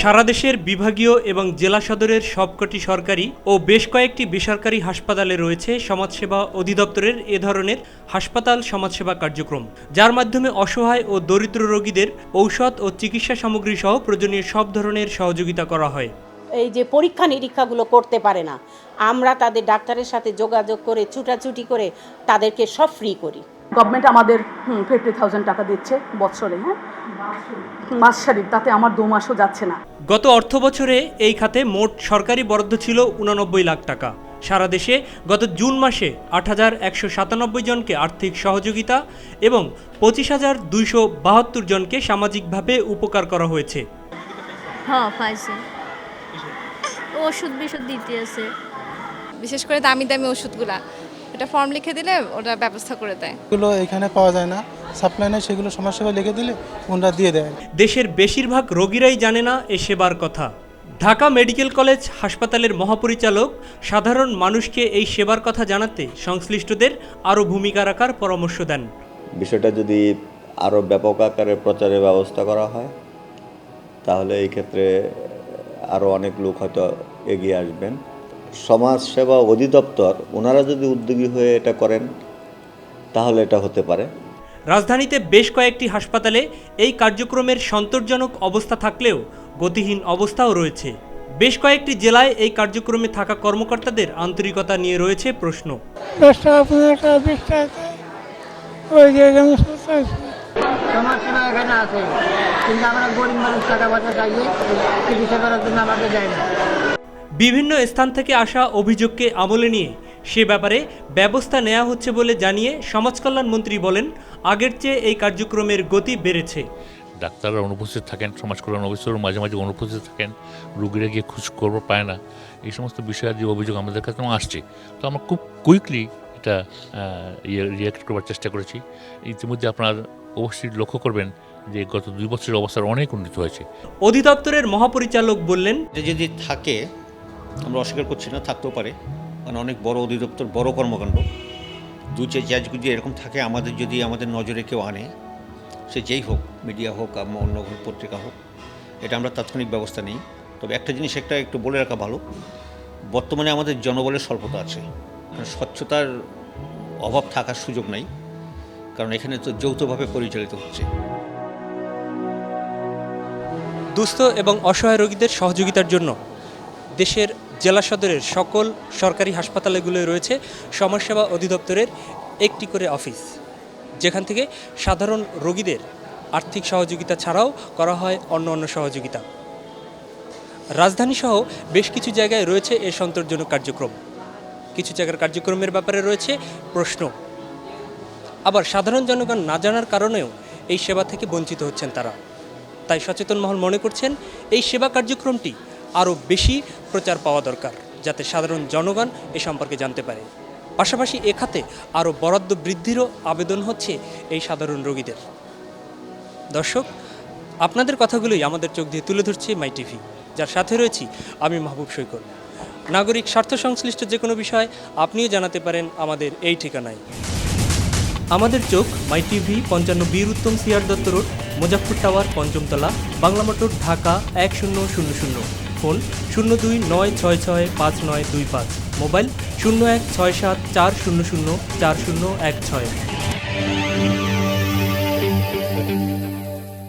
সারা দেশের বিভাগীয় এবং জেলা সদরের সবকটি সরকারি ও বেশ কয়েকটি বেসরকারি হাসপাতালে রয়েছে সমাজসেবা অধিদপ্তরের এ ধরনের হাসপাতাল সমাজসেবা কার্যক্রম, যার মাধ্যমে অসহায় ও দরিদ্র রোগীদের ঔষধ ও চিকিৎসা সামগ্রী সহ প্রয়োজনীয় সব ধরনের সহযোগিতা করা হয়। এই যে পরীক্ষা নিরীক্ষাগুলো করতে পারে না, আমরা তাদের ডাক্তারের সাথে যোগাযোগ করে ছুটাছুটি করে তাদেরকে সব ফ্রি করি। গভর্নমেন্ট আমাদের 50,000 টাকা দিচ্ছে বছরে, মাসসারি, তাতে আমার 2 মাসও যাচ্ছে না। গত অর্থ বছরে এই খাতে মোট সরকারি বরাদ্দ ছিল 89 লাখ টাকা। সারা দেশে গত জুন মাসে 8,197 জনকে আর্থিক সহযোগিতা এবং 25,272 জনকে সামাজিকভাবে উপকার করা হয়েছে। হ্যাঁ, পাইছে। ওষুধ দিতে আছে, বিশেষ করে দামি দামি ওষুধগুলা, এটা ফর্ম লিখে দিলে ওটা ব্যবস্থা করে দেয়। এগুলো এখানে পাওয়া যায় না, সাপ্লাই নেই, সেগুলো সমাজসেবা লিখে দিলে ওনারা দিয়ে দেয়। দেশের বেশিরভাগ রোগীরাই জানে না এ সেবার কথা। ঢাকা মেডিকেল কলেজ হাসপাতালের মহাপরিচালক সাধারণ মানুষকে এই সেবার কথা জানাতে সংশ্লিষ্টদের আরও ভূমিকা রাখার পরামর্শ দেন। বিষয়টা যদি আরও ব্যাপক আকারে প্রচারের ব্যবস্থা করা হয় তাহলে এই ক্ষেত্রে আরও অনেক লোক হয়তো এগিয়ে আসবেন। সমাজসেবা অধিদপ্তর ওনারা যদি উদ্যোগী হয়ে এটা করেন তাহলে এটা হতে পারে। রাজধানীতে বেশ কয়েকটি হাসপাতালে এই কার্যক্রমের সন্তোষজনক অবস্থা থাকলেও গতিহীন অবস্থাও রয়েছে। বেশ কয়েকটি জেলায় এই কার্যক্রমে থাকা কর্মকর্তাদের আন্তরিকতা নিয়ে রয়েছে প্রশ্ন। সমাজসেবা এখানে আছে, কিন্তু আমরা গরিব মানুষ, টাকা পয়সা চাইলে চিকিৎসা করার জন্য আমাকে যায় না। বিভিন্ন স্থান থেকে আসা অভিযোগকে আমলে নিয়ে সে ব্যাপারে ব্যবস্থা নেওয়া হচ্ছে বলে জানিয়ে সমাজকল্যাণ মন্ত্রী বলেন, আগের চেয়ে এই কার্যক্রমের গতি বেড়েছে। ডাক্তাররা অনুপস্থিত থাকেন, সমাজ কল্যাণ অফিসারও মাঝে মাঝে অনুপস্থিত থাকেন, রোগীরা গিয়ে খোঁজ পায় না, এই সমস্ত বিষয়ের যে অভিযোগ আমাদের কাছে আসছে, তো আমরা খুব কুইকলি এটা রিয়াক্ট করবার চেষ্টা করেছি। ইতিমধ্যে আপনার অবশ্যই লক্ষ্য করবেন যে গত 2 বছরের অবস্থার অনেক উন্নতি হয়েছে। অধিদপ্তরের মহাপরিচালক বললেন, যদি থাকে, আমরা অস্বীকার করছি না, থাকতেও পারে, কারণ অনেক বড় অধিদপ্তর, বড় কর্মকাণ্ড, 2-4 জাজ যদি এরকম থাকে, আমাদের নজরে কেউ আনে, সে যেই হোক, মিডিয়া হোক, অন্য পত্রিকা হোক, এটা আমরা তাৎক্ষণিক ব্যবস্থা নিই। তবে একটা জিনিস একটু বলে রাখা ভালো, বর্তমানে আমাদের জনবলের স্বল্পতা আছে, স্বচ্ছতার অভাব থাকার সুযোগ নাই, কারণ এখানে তো যৌথভাবে পরিচালিত হচ্ছে। দুস্থ এবং অসহায় রোগীদের সহযোগিতার জন্য দেশের জেলা সদরের সকল সরকারি হাসপাতালগুলোয় রয়েছে সমাজসেবা অধিদপ্তরের একটি করে অফিস, যেখান থেকে সাধারণ রোগীদের আর্থিক সহযোগিতা ছাড়াও করা হয় অন্য সহযোগিতা। রাজধানীসহ বেশ কিছু জায়গায় রয়েছে এ সন্তোষজনক কার্যক্রম। কিছু জায়গার কার্যক্রমের ব্যাপারে রয়েছে প্রশ্ন, আবার সাধারণ জনগণ না জানার কারণেও এই সেবা থেকে বঞ্চিত হচ্ছেন তারা। তাই সচেতন মহল মনে করছেন এই সেবা কার্যক্রমটি আরও বেশি প্রচার পাওয়া দরকার, যাতে সাধারণ জনগণ এ সম্পর্কে জানতে পারে। পাশাপাশি এ খাতে আরও বরাদ্দ বৃদ্ধিরও আবেদন হচ্ছে এই সাধারণ রোগীদের। দর্শক, আপনাদের কথাগুলোই আমাদের চোখ দিয়ে তুলে ধরছে মাই টিভি, যার সাথে রয়েছি আমি মাহবুব সৈকত। নাগরিক স্বার্থ সংশ্লিষ্ট যে কোনো বিষয় আপনিও জানাতে পারেন আমাদের এই ঠিকানায়। আমাদের চোখ মাই TV, 55 Bir Uttam CR Dutta road, Muzaffar tower, 5ম তলা, Bangla motor, Dhaka 1000। Phone 0296655925, mobile 016740040116।